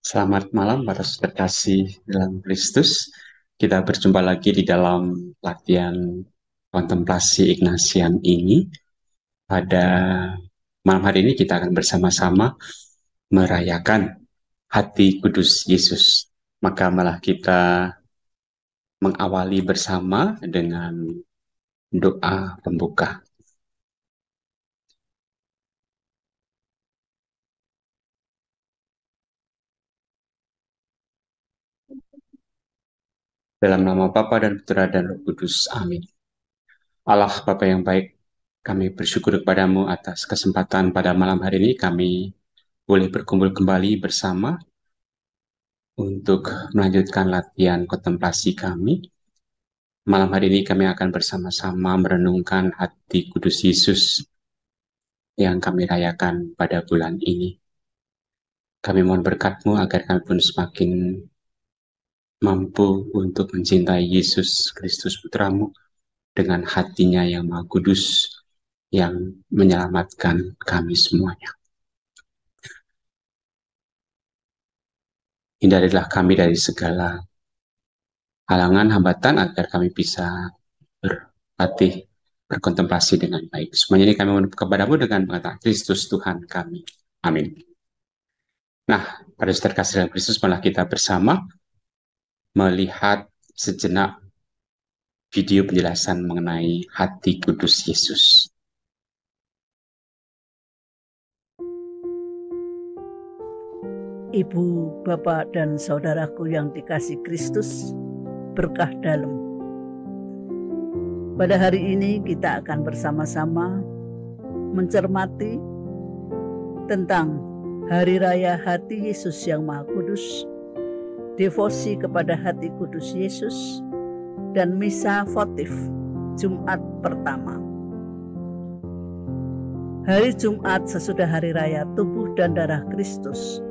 Selamat malam para saudara kasih dalam Kristus. Kita berjumpa lagi di dalam latihan kontemplasi Ignatian ini. Pada malam hari ini kita akan bersama-sama merayakan hati kudus Yesus. Maka malah kita mengawali bersama dengan doa pembuka. Dalam nama Bapa dan Putra dan Roh Kudus. Amin. Allah Bapa yang baik, kami bersyukur kepadamu atas kesempatan pada malam hari ini kami boleh berkumpul kembali bersama untuk melanjutkan latihan kontemplasi kami. Malam hari ini kami akan bersama-sama merenungkan hati kudus Yesus yang kami rayakan pada bulan ini. Kami mohon berkat-Mu agar kami pun semakin mampu untuk mencintai Yesus Kristus Putra-Mu dengan hatinya yang maha kudus yang menyelamatkan kami semuanya. Hindarilah kami dari segala halangan, hambatan agar kami bisa berlatih, berkontemplasi dengan baik. Semuanya ini kami mohon kepadamu dengan mengatakan Kristus Tuhan kami. Amin. Nah, pada saudara kasih dalam Kristus, malah kita bersama melihat sejenak video penjelasan mengenai hati kudus Yesus. Ibu, Bapak, dan saudaraku yang dikasih Kristus, berkah dalam. Pada hari ini kita akan bersama-sama mencermati tentang Hari Raya Hati Yesus yang Maha Kudus, devosi kepada hati kudus Yesus, dan misa votif Jumat pertama. Hari Jumat sesudah Hari Raya Tubuh dan Darah Kristus,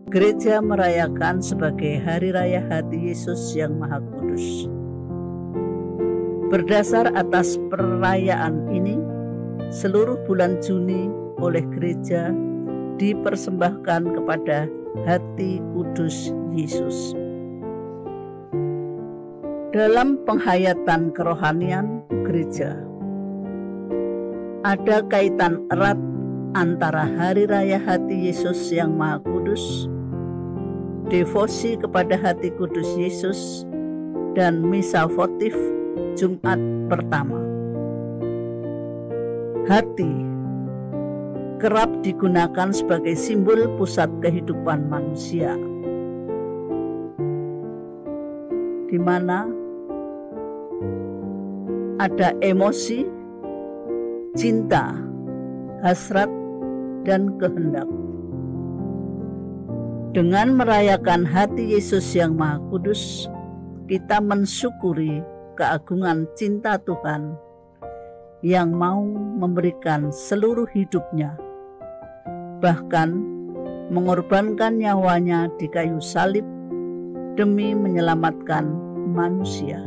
Gereja merayakan sebagai Hari Raya Hati Yesus yang Maha Kudus. Berdasar atas perayaan ini, seluruh bulan Juni oleh gereja dipersembahkan kepada hati kudus Yesus. Dalam penghayatan kerohanian gereja, ada kaitan erat antara Hari Raya Hati Yesus yang Maha Kudus, devosi kepada hati kudus Yesus, dan misa votif Jumat pertama. Hati kerap digunakan sebagai simbol pusat kehidupan manusia, di mana ada emosi, cinta, hasrat, dan kehendak. Dengan merayakan hati Yesus yang Maha Kudus, kita mensyukuri keagungan cinta Tuhan yang mau memberikan seluruh hidupnya, bahkan mengorbankan nyawanya di kayu salib demi menyelamatkan manusia.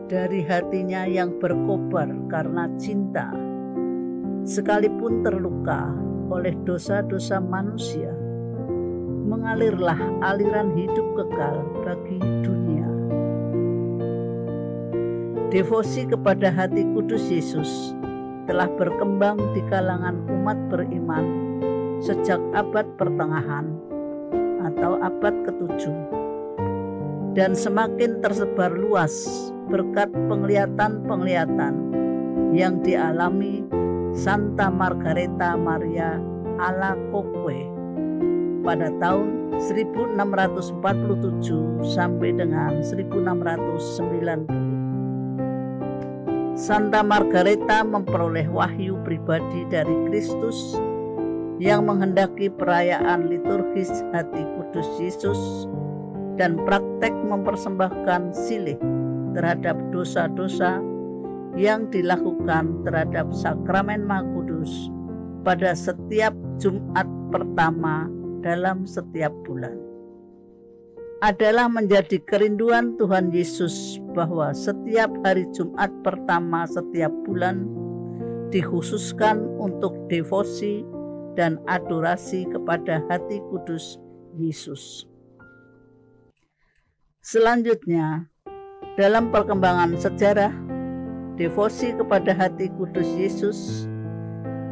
Dari hatinya yang berkobar karena cinta, sekalipun terluka oleh dosa-dosa manusia, mengalirlah aliran hidup kekal bagi dunia. Devosi kepada hati kudus Yesus telah berkembang di kalangan umat beriman sejak abad pertengahan atau abad ke-7 dan semakin tersebar luas berkat penglihatan-penglihatan yang dialami Santa Margareta Maria Alacoque pada tahun 1647 sampai dengan 1690. Santa Margareta memperoleh wahyu pribadi dari Kristus yang menghendaki perayaan liturgis hati kudus Yesus dan praktek mempersembahkan silih terhadap dosa-dosa yang dilakukan terhadap sakramen Maha Kudus pada setiap Jumat pertama dalam setiap bulan. Adalah menjadi kerinduan Tuhan Yesus bahwa setiap hari Jumat pertama setiap bulan dikhususkan untuk devosi dan adorasi kepada hati kudus Yesus. Selanjutnya, dalam perkembangan sejarah, devosi kepada hati kudus Yesus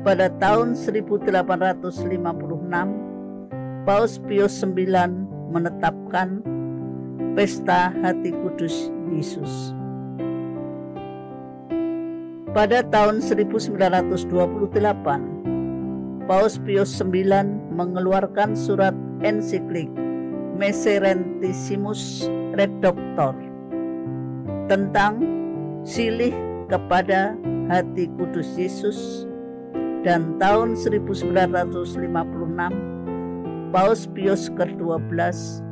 pada tahun 1856, Paus Pius IX menetapkan Pesta Hati Kudus Yesus. Pada tahun 1928, Paus Pius IX mengeluarkan surat ensiklik Miserentissimus Redemptor tentang silih kepada hati kudus Yesus, dan tahun 1956 Paus Pius ke-12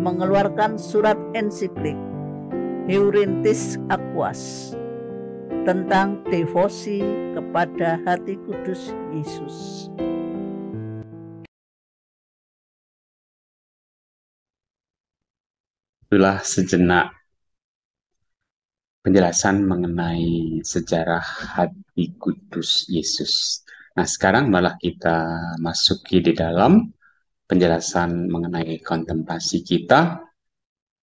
mengeluarkan surat ensiklik Heurintis Aquas tentang devosi kepada hati kudus Yesus. Itulah sejenak penjelasan mengenai sejarah hati kudus Yesus. Nah, sekarang malah kita masuki di dalam penjelasan mengenai kontemplasi kita.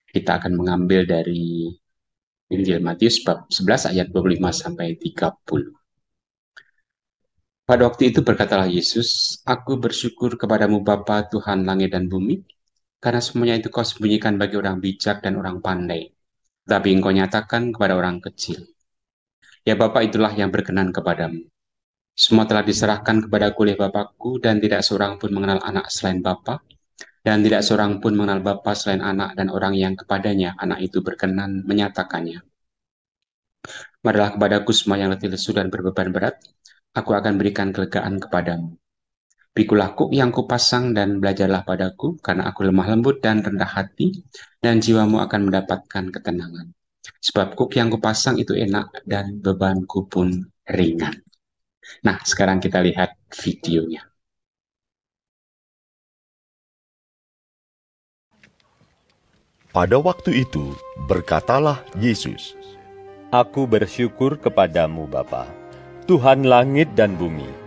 Kita akan mengambil dari Injil Matius bab 11 ayat 25 sampai 30. Pada waktu itu berkatalah Yesus, "Aku bersyukur kepadamu Bapa Tuhan langit dan bumi, karena semuanya itu kau sembunyikan bagi orang bijak dan orang pandai, tapi engkau nyatakan kepada orang kecil. Ya Bapa, itulah yang berkenan kepadamu. Semua telah diserahkan kepadaku oleh Bapakku, dan tidak seorang pun mengenal anak selain Bapa, dan tidak seorang pun mengenal Bapa selain anak dan orang yang kepadanya anak itu berkenan menyatakannya. Marilah kepadaku semua yang letih lesu dan berbeban berat, aku akan berikan kelegaan kepadamu. Pikulah kuk yang kupasang dan belajarlah padaku, karena aku lemah lembut dan rendah hati, dan jiwamu akan mendapatkan ketenangan. Sebab kuk yang kupasang itu enak dan bebanku pun ringan." Nah, sekarang kita lihat videonya. Pada waktu itu, berkatalah Yesus, "Aku bersyukur kepadamu Bapa, Tuhan langit dan bumi,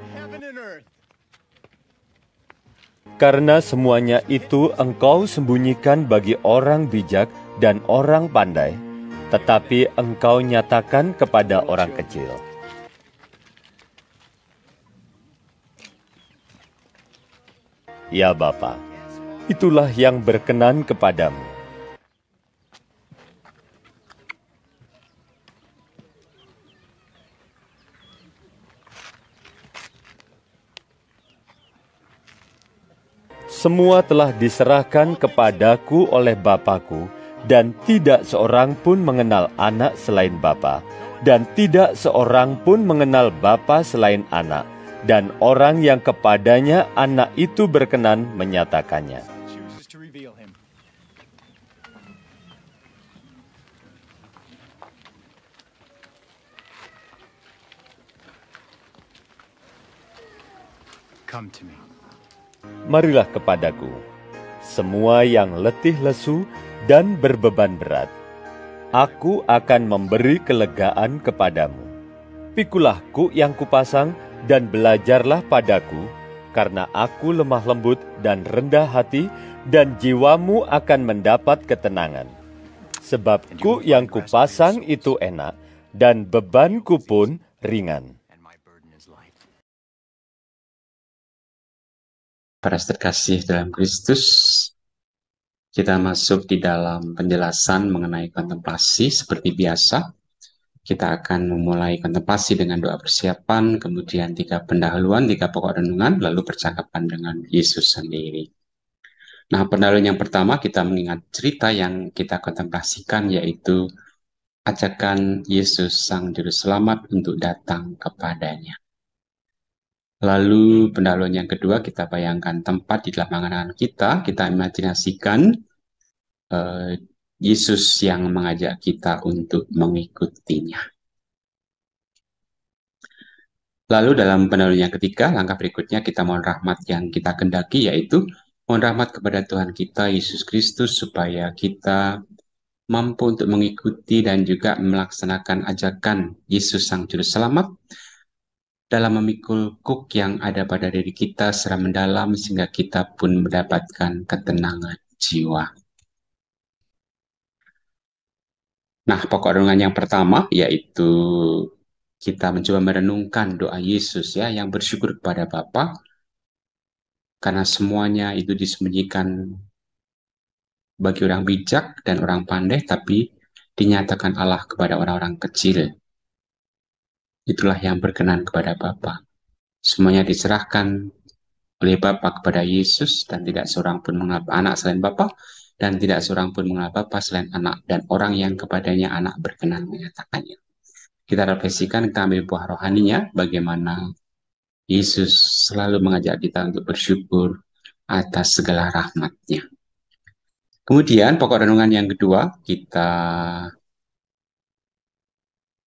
karena semuanya itu engkau sembunyikan bagi orang bijak dan orang pandai, tetapi engkau nyatakan kepada orang kecil. Ya Bapa, itulah yang berkenan kepadamu." Semua telah diserahkan kepadaku oleh Bapakku, dan tidak seorang pun mengenal anak selain Bapa, dan tidak seorang pun mengenal Bapa selain anak, dan orang yang kepadanya anak itu berkenan menyatakannya. Come to me. Marilah kepadaku, semua yang letih lesu dan berbeban berat. Aku akan memberi kelegaan kepadamu. Pikulah kuk yang kupasang dan belajarlah padaku, karena aku lemah lembut dan rendah hati, dan jiwamu akan mendapat ketenangan. Sebab kuk yang kupasang itu enak, dan bebanku pun ringan. Para terkasih dalam Kristus, kita masuk di dalam penjelasan mengenai kontemplasi seperti biasa. Kita akan memulai kontemplasi dengan doa persiapan, kemudian 3 pendahuluan, 3 pokok renungan, lalu percakapan dengan Yesus sendiri. Nah, pendahuluan yang pertama kita mengingat cerita yang kita kontemplasikan, yaitu ajakan Yesus Sang Juru Selamat untuk datang kepadanya. Lalu pendahuluan yang kedua, kita bayangkan tempat di dalam angan-angan kita imajinasikan Yesus yang mengajak kita untuk mengikutinya. Lalu dalam pendahuluan yang ketiga, langkah berikutnya kita mohon rahmat yang kita kendaki, yaitu mohon rahmat kepada Tuhan kita Yesus Kristus supaya kita mampu untuk mengikuti dan juga melaksanakan ajakan Yesus Sang Juru Selamat, dalam memikul kuk yang ada pada diri kita secara mendalam sehingga kita pun mendapatkan ketenangan jiwa. Nah, pokok renungan yang pertama yaitu kita mencoba merenungkan doa Yesus ya yang bersyukur kepada Bapa karena semuanya itu disembunyikan bagi orang bijak dan orang pandai, tapi dinyatakan Allah kepada orang-orang kecil. Itulah yang berkenan kepada Bapa. Semuanya diserahkan oleh Bapa kepada Yesus dan tidak seorang pun mengenal anak selain Bapa dan tidak seorang pun mengenal Bapa selain anak dan orang yang kepadanya anak berkenan menyatakannya. Kita refleksikan, kita ambil buah rohaninya, bagaimana Yesus selalu mengajak kita untuk bersyukur atas segala rahmat-Nya. Kemudian pokok renungan yang kedua, kita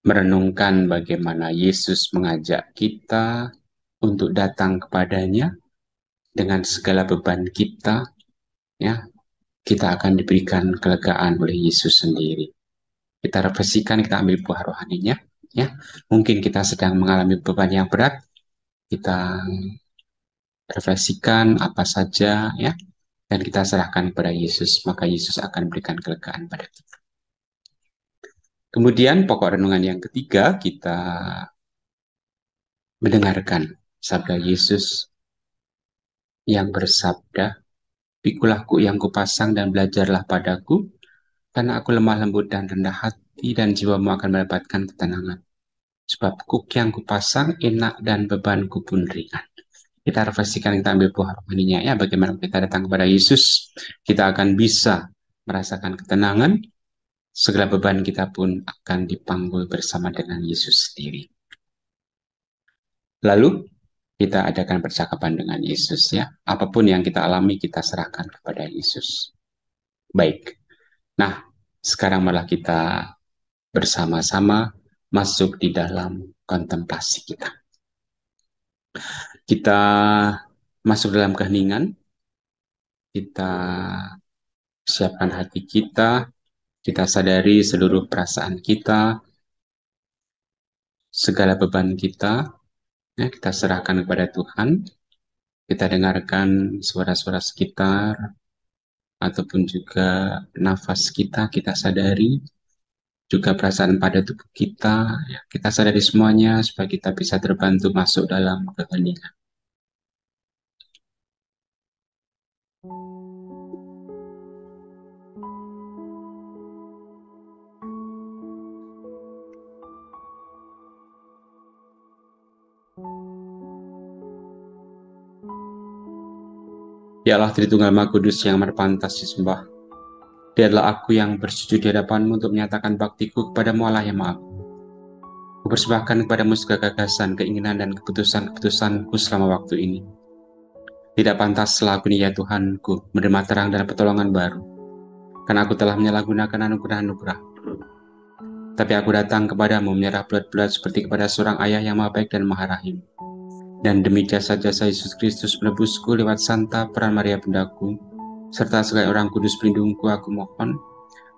merenungkan bagaimana Yesus mengajak kita untuk datang kepadanya dengan segala beban kita, ya, kita akan diberikan kelegaan oleh Yesus sendiri. Kita refleksikan, kita ambil buah rohaninya, ya. Mungkin kita sedang mengalami beban yang berat, kita refleksikan apa saja, ya, dan kita serahkan kepada Yesus, maka Yesus akan berikan kelegaan pada kita. Kemudian pokok renungan yang ketiga, kita mendengarkan sabda Yesus yang bersabda, "Pikulah kuk yang kupasang dan belajarlah padaku, karena aku lemah lembut dan rendah hati, dan jiwamu akan mendapatkan ketenangan. Sebab kuk yang kupasang enak dan bebanku pun ringan." Kita refleksikan, kita ambil buah rohaninya ya, bagaimana kita datang kepada Yesus, kita akan bisa merasakan ketenangan, segala beban kita pun akan dipanggul bersama dengan Yesus sendiri. Lalu kita adakan percakapan dengan Yesus ya. Apapun yang kita alami kita serahkan kepada Yesus. Baik. Nah, sekarang malah kita bersama-sama masuk di dalam kontemplasi kita. Kita masuk dalam keheningan. Kita siapkan hati kita. Kita sadari seluruh perasaan kita, segala beban kita, ya, kita serahkan kepada Tuhan. Kita dengarkan suara-suara sekitar, ataupun juga nafas kita, kita sadari. Juga perasaan pada tubuh kita, ya, kita sadari semuanya supaya kita bisa terbantu masuk dalam keheningan. Ya Allah Tritunggal Maha Kudus yang berpantas disembah, Dia adalah aku yang bersujud di hadapan-Mu untuk menyatakan baktiku kepadamu Allah yang Maha. Aku persembahkan kepadamu segala gagasan, keinginan, dan keputusan-keputusanku selama waktu ini. Tidak pantaslah aku ini ya Tuhanku, menerima terang dan pertolongan baru, karena aku telah menyalahgunakan anugerah-anugerah. Tapi aku datang kepadamu menyerah bulat-bulat seperti kepada seorang ayah yang Maha Baik dan Maha Rahim. Dan demi jasa-jasa Yesus Kristus penebusku lewat Santa Peran Maria Bundaku, serta segala orang kudus pelindungku, aku mohon,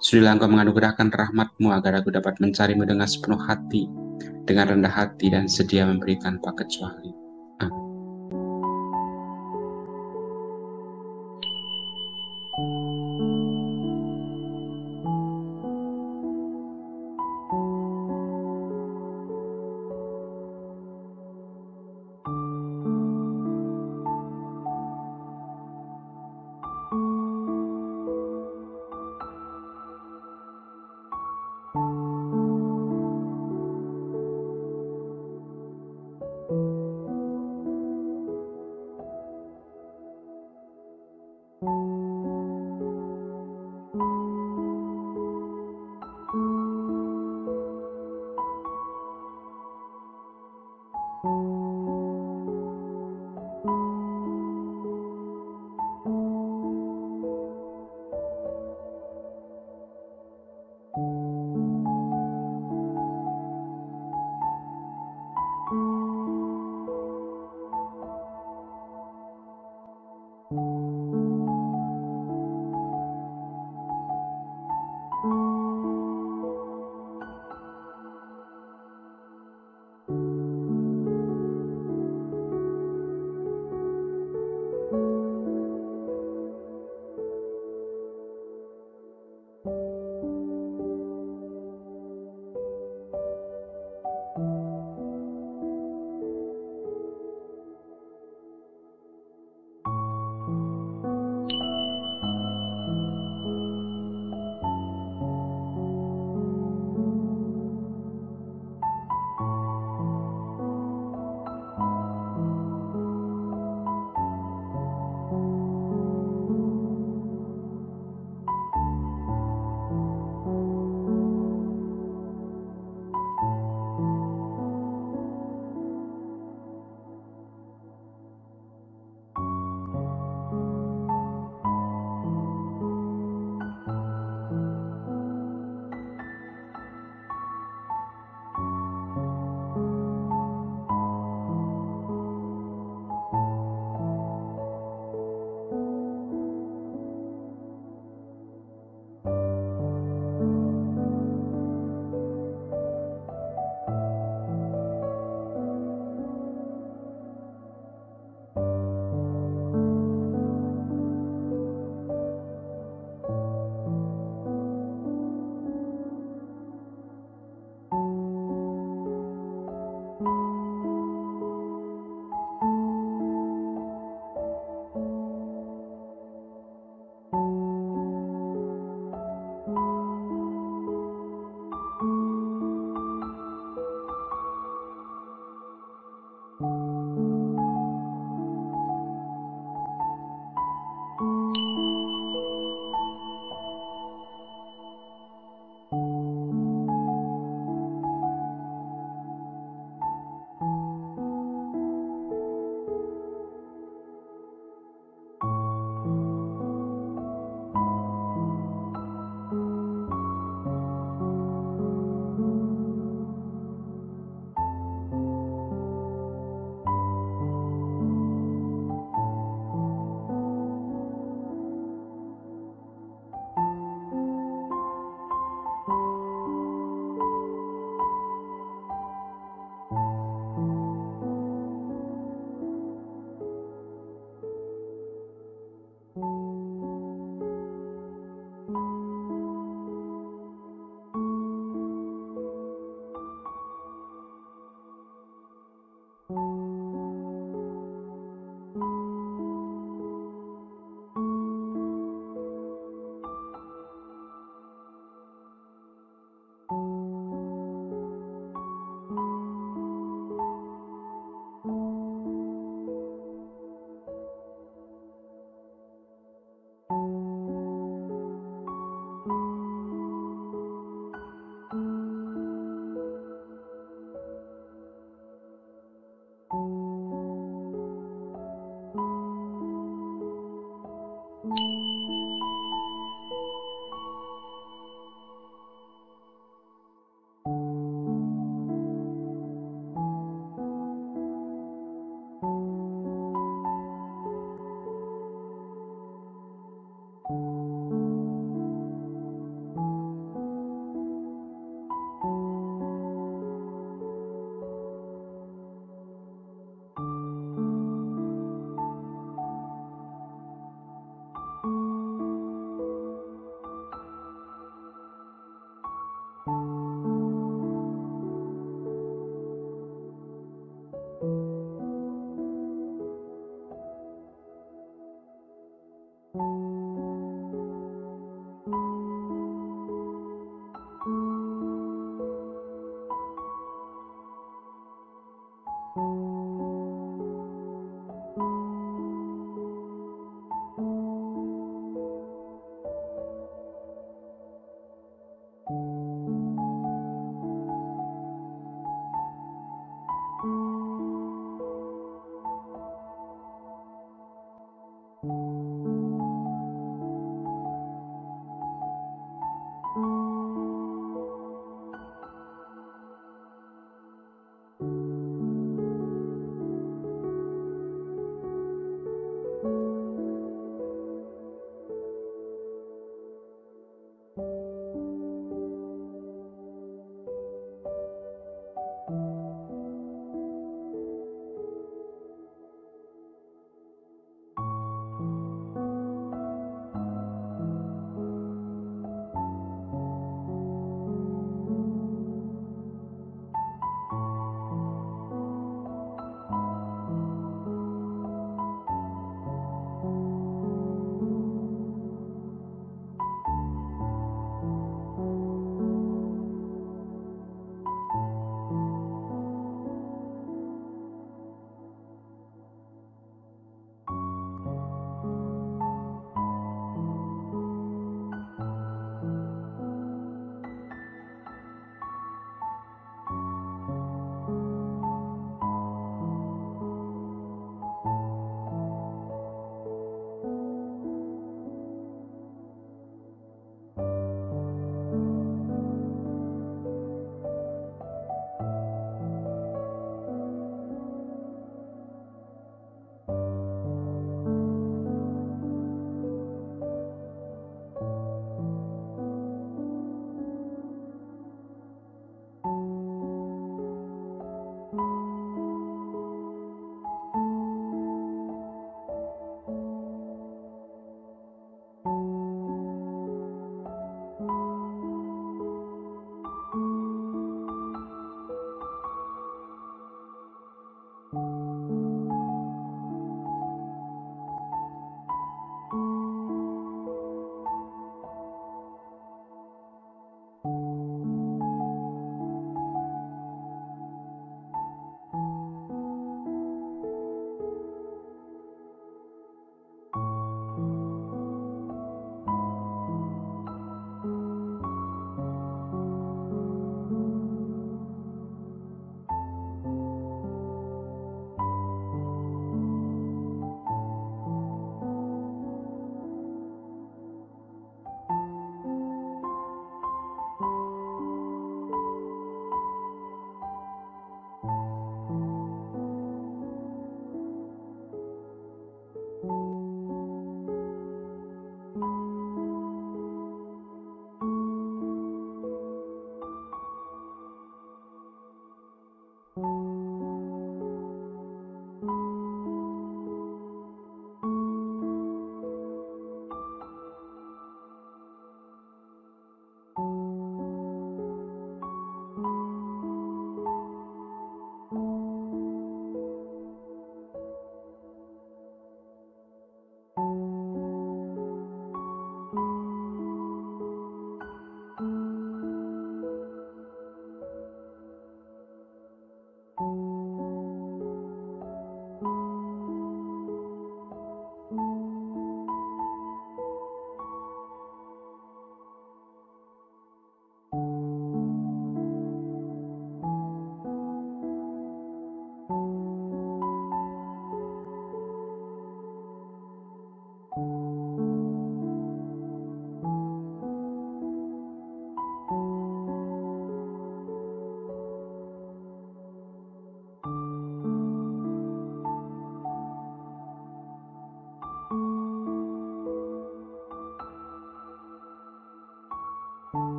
sudilah Engkau menganugerahkan rahmat-Mu agar aku dapat mencari-Mu dengan sepenuh hati, dengan rendah hati dan sedia memberikan tanpa kecuali. Amin.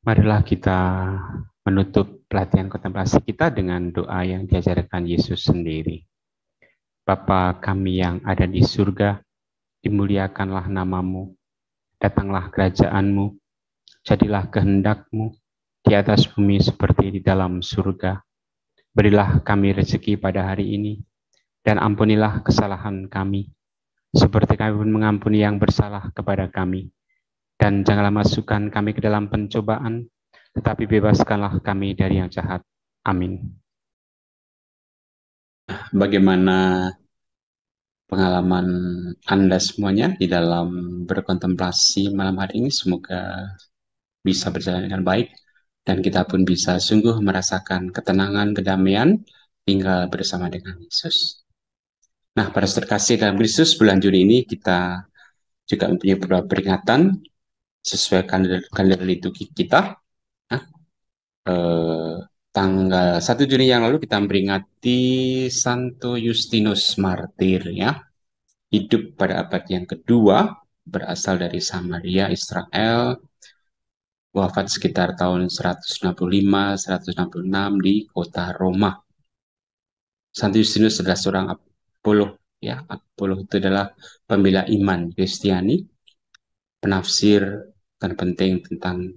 Marilah kita menutup pelatihan kontemplasi kita dengan doa yang diajarkan Yesus sendiri. Bapa kami yang ada di surga, dimuliakanlah namamu, datanglah kerajaanmu, jadilah kehendak-mu di atas bumi seperti di dalam surga. Berilah kami rezeki pada hari ini, dan ampunilah kesalahan kami, seperti kami pun mengampuni yang bersalah kepada kami. Dan janganlah masukkan kami ke dalam pencobaan, tetapi bebaskanlah kami dari yang jahat. Amin. Bagaimana pengalaman Anda semuanya di dalam berkontemplasi malam hari ini? Semoga bisa berjalan dengan baik, dan kita pun bisa sungguh merasakan ketenangan, kedamaian, tinggal bersama dengan Yesus. Nah, para saudara kasih dalam Kristus, bulan Juni ini kita juga mempunyai beberapa peringatan sesuai kalender liturgi kita. Nah, tanggal 1 Juni yang lalu kita memperingati Santo Justinus Martir, ya. Hidup pada abad yang kedua, berasal dari Samaria, Israel, wafat sekitar tahun 165-166 di kota Roma. Santo Justinus adalah seorang apolog, ya. Apolog itu adalah pembela iman Kristiani, penafsir terpenting tentang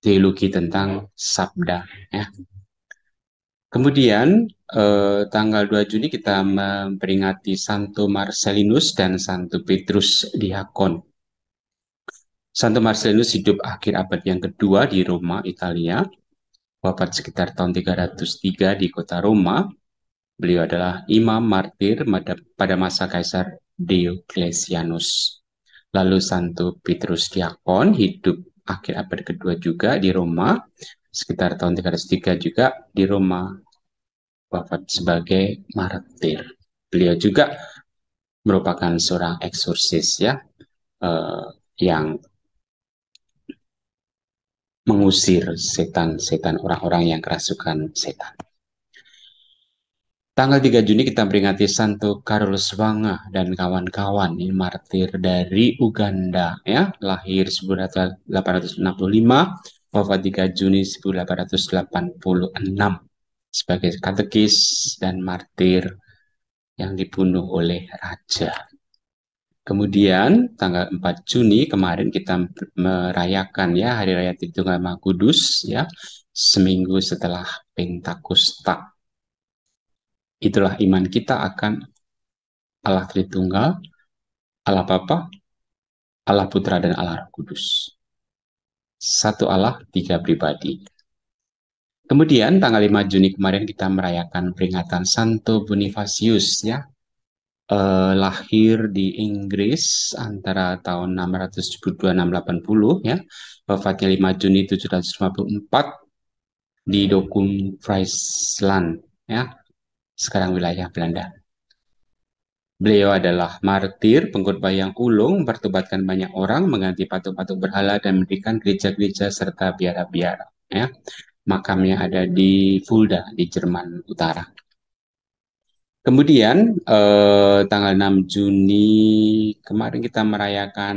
teologi tentang sabda, ya. Kemudian tanggal 2 Juni kita memperingati Santo Marcellinus dan Santo Petrus Diakon. Santo Marcellinus hidup akhir abad yang kedua di Roma, Italia, wafat sekitar tahun 303 di kota Roma. Beliau adalah imam martir pada masa Kaisar Diocletianus. Lalu Santo Petrus Diakon hidup akhir abad kedua juga di Roma, sekitar tahun 303 juga di Roma, wafat sebagai martir. Beliau juga merupakan seorang eksorsis, ya, yang mengusir setan-setan, orang-orang yang kerasukan setan. Tanggal 3 Juni kita peringati Santo Carlos Wanga dan kawan-kawan, ini martir dari Uganda, ya, lahir 1865, wafat 3 Juni 1886, sebagai katekis dan martir yang dibunuh oleh raja. Kemudian tanggal 4 Juni kemarin kita merayakan, ya, Hari Raya Tritunggal Maha Kudus, ya, seminggu setelah Pentakosta. Itulah iman kita akan Allah Tritunggal, Allah Bapa, Allah Putra, dan Allah Roh Kudus. Satu Allah, tiga pribadi. Kemudian tanggal 5 Juni kemarin kita merayakan peringatan Santo Bonifacius, ya. Lahir di Inggris antara tahun 672-680, ya. Wafatnya 5 Juni 754 di Dokkum Friesland, ya, sekarang wilayah Belanda. Beliau adalah martir, pengkhotbah yang ulung, mempertobatkan banyak orang, mengganti patung-patung berhala, dan mendirikan gereja-gereja serta biara-biara, ya. Makamnya ada di Fulda, di Jerman Utara. Kemudian tanggal 6 Juni kemarin kita merayakan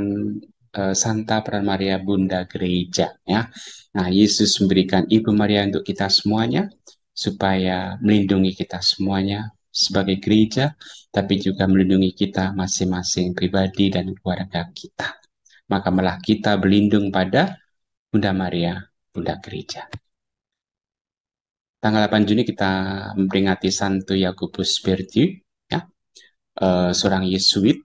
Santa Peran Maria Bunda Gereja, ya. Nah, Yesus memberikan Ibu Maria untuk kita semuanya supaya melindungi kita semuanya sebagai gereja, tapi juga melindungi kita masing-masing pribadi dan keluarga kita. Maka malah kita berlindung pada Bunda Maria, Bunda Gereja. Tanggal 8 Juni kita memperingati Santo Yakobus Bertu, ya, seorang Yesuit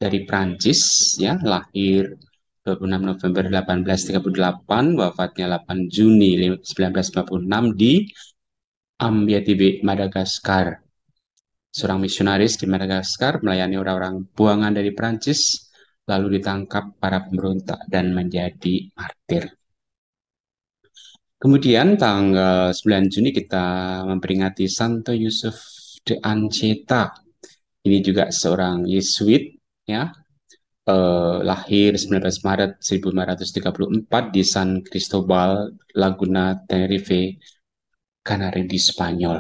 dari Prancis, ya, lahir 26 November 1838, wafatnya 8 Juni 1956 di Ambiatibe, Madagaskar. Seorang misionaris di Madagaskar melayani orang-orang buangan dari Prancis, lalu ditangkap para pemberontak dan menjadi martir. Kemudian tanggal 9 Juni kita memperingati Santo Yusuf de Anchieta. Ini juga seorang Yesuit, ya, lahir 19 Maret 1534 di San Cristobal, Laguna Tenerife, Kanari di Spanyol.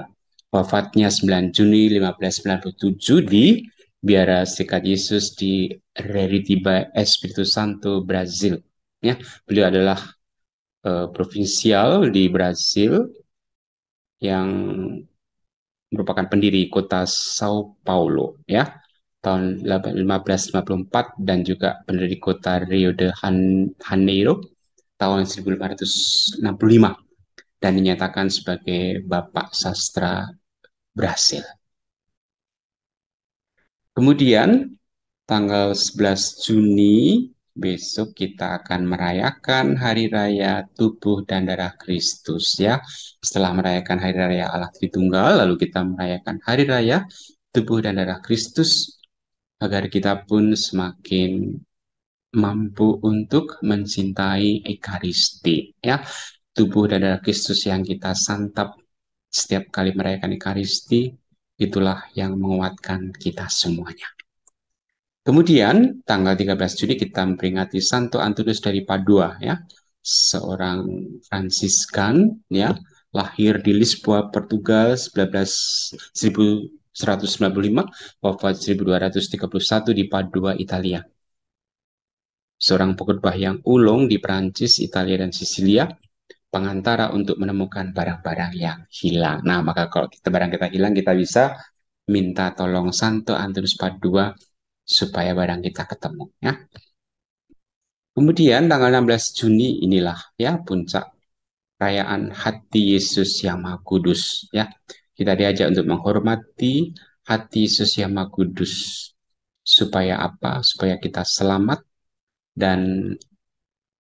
Wafatnya 9 Juni 1597 di Biara Serikat Yesus di Reritiba Espiritu Santo, Brazil, ya. Beliau adalah provinsial di Brasil yang merupakan pendiri kota Sao Paulo, ya, tahun 1554, dan juga pendiri kota Rio de Janeiro tahun 1565, dan dinyatakan sebagai Bapak Sastra Brasil. Kemudian tanggal 11 Juni besok kita akan merayakan Hari Raya Tubuh dan Darah Kristus, ya. Setelah merayakan Hari Raya Allah Tritunggal, lalu kita merayakan Hari Raya Tubuh dan Darah Kristus agar kita pun semakin mampu untuk mencintai Ekaristi, ya. Tubuh dan darah Kristus yang kita santap setiap kali merayakan Ekaristi, itulah yang menguatkan kita semuanya. Kemudian tanggal 13 Juni kita memperingati Santo Antonius dari Padua, ya, seorang Fransiskan, ya, lahir di Lisboa, Portugal 1195, wafat 1231 di Padua, Italia. Seorang pengkhotbah yang ulung di Prancis, Italia, dan Sisilia, pengantara untuk menemukan barang-barang yang hilang. Nah, maka kalau barang kita hilang, kita bisa minta tolong Santo Antonius Padua supaya barang kita ketemu, ya. Kemudian tanggal 16 Juni inilah, ya, puncak perayaan hati Yesus yang Maha Kudus, ya. Kita diajak untuk menghormati hati Yesus yang Maha Kudus. Supaya apa? Supaya kita selamat, dan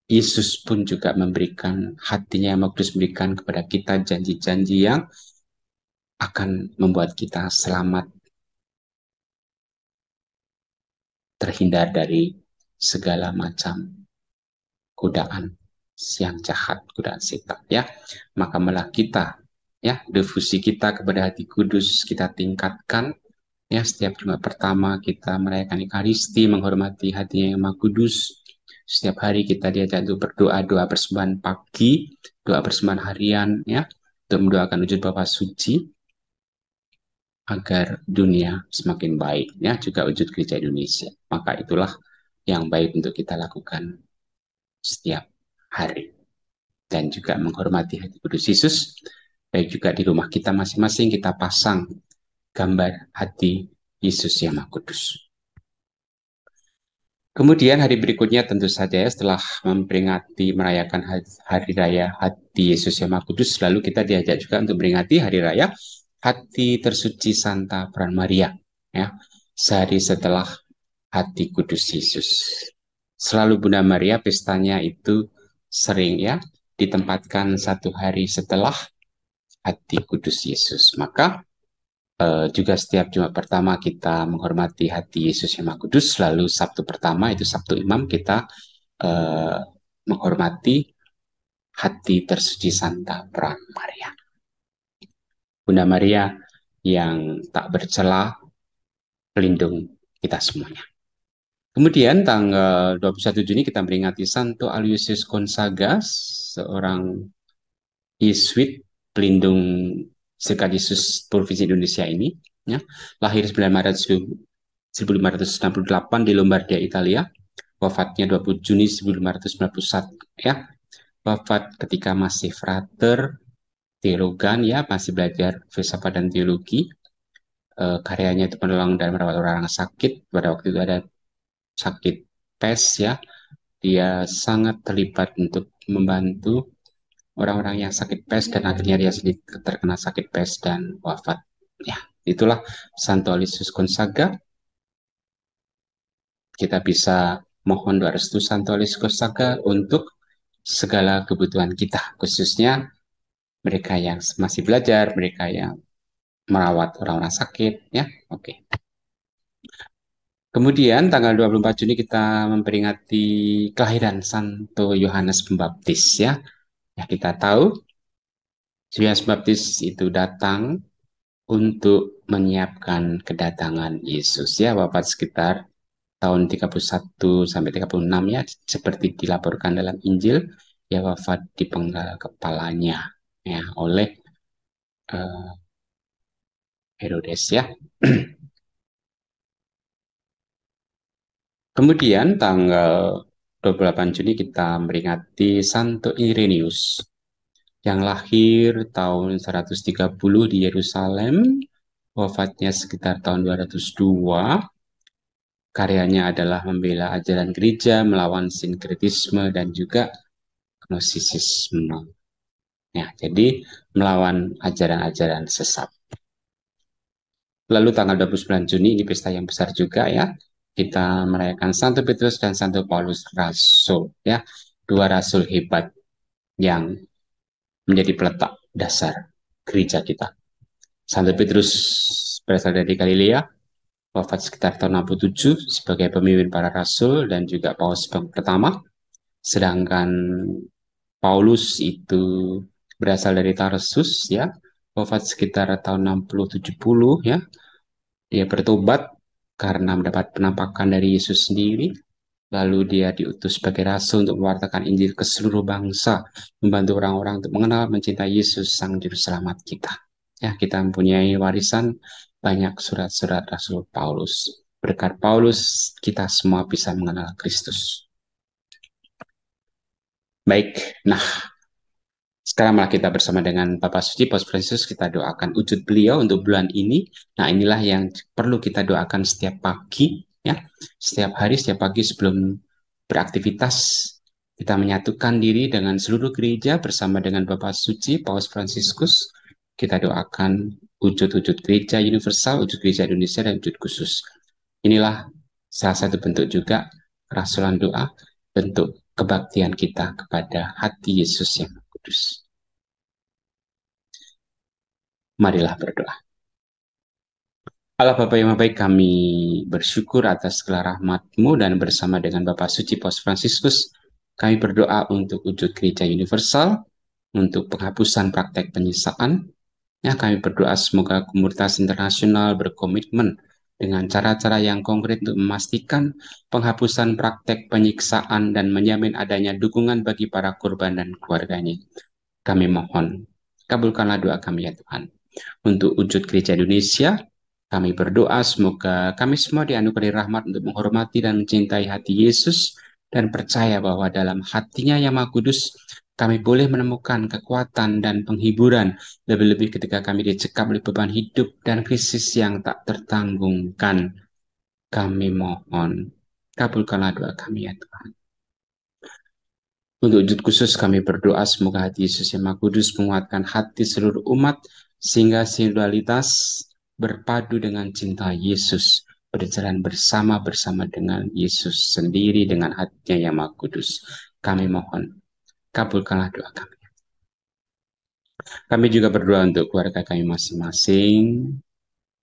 Yesus pun juga memberikan hatinya yang Maha Kudus, memberikan kepada kita janji-janji yang akan membuat kita selamat, terhindar dari segala macam godaan yang jahat, godaan setan, ya. Maka malah kita, ya, devosi kita kepada hati kudus kita tingkatkan, ya. Setiap Jumat pertama kita merayakan Ekaristi, menghormati hatinya yang Maha Kudus. Setiap hari kita diajak untuk berdoa, doa persembahan pagi, doa persembahan harian, ya, untuk mendoakan wujud Bapa Suci agar dunia semakin baik, ya, juga wujud gereja Indonesia. Maka itulah yang baik untuk kita lakukan setiap hari. Dan juga menghormati hati kudus Yesus, baik juga di rumah kita masing-masing kita pasang gambar hati Yesus yang Maha Kudus. Kemudian hari berikutnya tentu saja, ya, setelah memperingati merayakan Hari Raya Hati Yesus yang Maha Kudus, lalu kita diajak juga untuk memperingati Hari Raya Hati Tersuci Santa Peran Maria, ya, sehari setelah Hati Kudus Yesus. Selalu Bunda Maria pestanya itu sering, ya, ditempatkan satu hari setelah Hati Kudus Yesus. Maka juga setiap Jumat pertama kita menghormati hati Yesus yang Maha Kudus, lalu Sabtu pertama, itu Sabtu Imam, kita menghormati hati tersuci Santa Peran Maria. Bunda Maria yang tak bercela, pelindung kita semuanya. Kemudian tanggal 21 Juni kita memperingati Santo Aloysius Gonzaga, seorang Yesuit pelindung Serkat Yesus Provinsi Indonesia ini, ya. Lahir 9 Maret 1568 di Lombardia, Italia. Wafatnya 20 Juni 1591, ya. Wafat ketika masih frater teologan, ya, masih belajar filsafat dan teologi. Karyanya itu menolong dan merawat orang sakit. Pada waktu itu ada sakit pes, ya. Dia sangat terlibat untuk membantu orang-orang yang sakit pes, dan akhirnya dia sendiri terkena sakit pes dan wafat. Ya, itulah Santo Aloysius Gonzaga. Kita bisa mohon doa restu Santo Aloysius Gonzaga untuk segala kebutuhan kita, khususnya mereka yang masih belajar, mereka yang merawat orang-orang sakit, ya. Oke. Kemudian tanggal 24 Juni kita memperingati kelahiran Santo Yohanes Pembaptis, ya. Ya, kita tahu Yohanes Pembaptis itu datang untuk menyiapkan kedatangan Yesus, ya. Wafat sekitar tahun 31 sampai 36, ya, seperti dilaporkan dalam Injil. Ya, wafat di penggal kepalanya, ya, oleh Herodes, ya. Kemudian tanggal 28 Juni kita memperingati Santo Irenaeus yang lahir tahun 130 di Yerusalem, wafatnya sekitar tahun 202. Karyanya adalah membela ajaran gereja, melawan sinkretisme dan juga gnosisisme. Ya, jadi melawan ajaran-ajaran sesat. Lalu tanggal 29 Juni ini pesta yang besar juga ya. Kita merayakan Santo Petrus dan Santo Paulus Rasul ya. Dua rasul hebat yang menjadi peletak dasar gereja kita. Santo Petrus berasal dari Galilea, wafat sekitar tahun 67 sebagai pemimpin para rasul dan juga paus pertama. Sedangkan Paulus itu berasal dari Tarsus ya, wafat sekitar tahun 60-70 ya. Dia bertobat karena mendapat penampakan dari Yesus sendiri. Lalu dia diutus sebagai rasul untuk mewartakan Injil ke seluruh bangsa, membantu orang-orang untuk mengenal, mencintai Yesus, Sang Juru Selamat kita. Ya, kita mempunyai warisan banyak surat-surat Rasul Paulus. Berkat Paulus, kita semua bisa mengenal Kristus. Baik, nah sekarang malah kita bersama dengan Bapak Suci Paus Fransiskus, kita doakan wujud beliau untuk bulan ini. Nah, inilah yang perlu kita doakan setiap pagi, ya, setiap hari, setiap pagi sebelum beraktivitas. Kita menyatukan diri dengan seluruh gereja bersama dengan Bapak Suci Paus Fransiskus. Kita doakan wujud-wujud gereja universal, wujud gereja Indonesia, dan wujud khusus. Inilah salah satu bentuk juga kerasulan doa, bentuk kebaktian kita kepada hati Yesus yang kudus. Marilah berdoa. Allah Bapa yang baik, kami bersyukur atas segala rahmat-Mu dan bersama dengan Bapak Suci Paus Fransiskus, kami berdoa untuk wujud gereja universal, untuk penghapusan praktek penyiksaan. Ya, kami berdoa semoga komunitas internasional berkomitmen dengan cara-cara yang konkret untuk memastikan penghapusan praktek penyiksaan dan menjamin adanya dukungan bagi para korban dan keluarganya. Kami mohon, kabulkanlah doa kami ya Tuhan. Untuk wujud gereja Indonesia, kami berdoa semoga kami semua dianugerahi rahmat untuk menghormati dan mencintai hati Yesus dan percaya bahwa dalam hatinya yang Maha Kudus kami boleh menemukan kekuatan dan penghiburan, lebih-lebih ketika kami dicekam oleh beban hidup dan krisis yang tak tertanggungkan. Kami mohon, kabulkanlah doa kami ya Tuhan. Untuk wujud khusus kami berdoa semoga hati Yesus yang Maha Kudus menguatkan hati seluruh umat sehingga sinodalitas berpadu dengan cinta Yesus, berjalan bersama dengan Yesus sendiri dengan hatinya yang Maha Kudus. Kami mohon, kabulkanlah doa kami. Kami juga berdoa untuk keluarga kami masing-masing,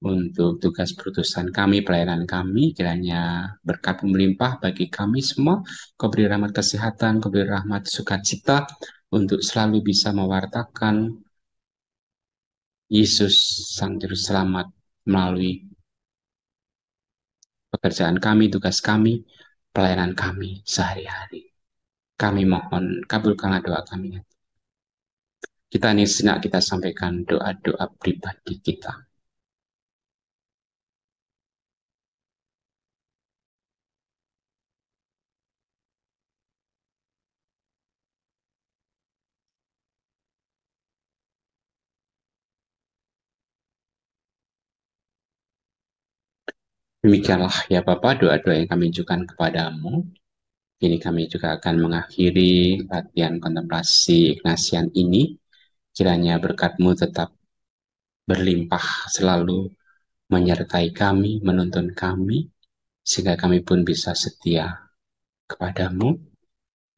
untuk tugas perutusan kami, pelayanan kami, kiranya berkat melimpah bagi kami semua. Kau beri rahmat kesehatan, Kau beri rahmat sukacita untuk selalu bisa mewartakan Yesus Sang Juru Selamat melalui pekerjaan kami, tugas kami, pelayanan kami sehari-hari. Kami mohon, kabulkanlah doa kami. Kita ini sejenak kita sampaikan doa-doa pribadi kita. Demikianlah ya Bapa doa-doa yang kami ajukan kepadamu. Kini kami juga akan mengakhiri latihan kontemplasi Ignatian ini. Kiranya berkat-Mu tetap berlimpah selalu menyertai kami, menuntun kami, sehingga kami pun bisa setia kepadamu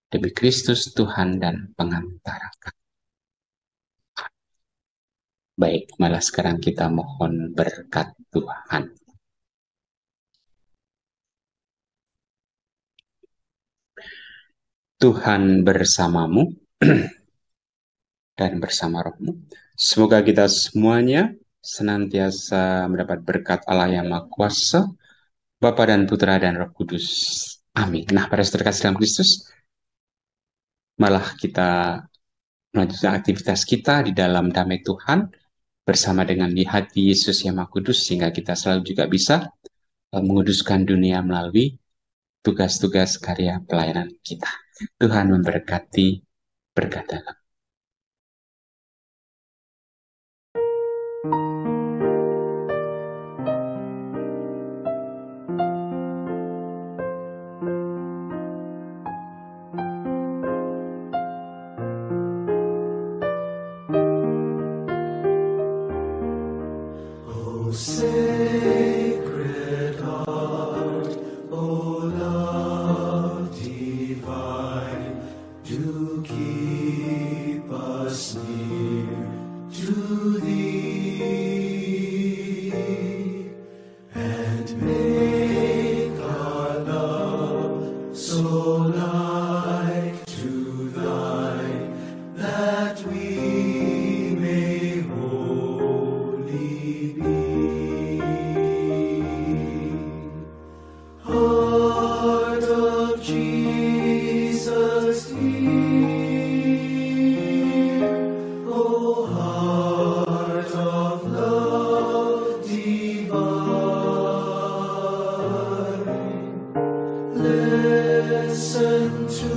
demi Kristus Tuhan dan pengantara kami. Baik, malah sekarang kita mohon berkat Tuhan. Tuhan bersamamu dan bersama rohmu. Semoga kita semuanya senantiasa mendapat berkat Allah yang Maha Kuasa, Bapa dan Putra dan Roh Kudus. Amin. Nah, para saudara kasih dalam Kristus, malah kita melanjutkan aktivitas kita di dalam damai Tuhan bersama dengan di hati Yesus yang Maha Kudus, sehingga kita selalu juga bisa menguduskan dunia melalui tugas-tugas karya pelayanan kita. Tuhan memberkati, berkat dalam. Sacred heart, O love divine, do keep us near to Thee, and make our love so like to Thine, that we may wholly be. Heart of Jesus dear, O heart of love divine, listen to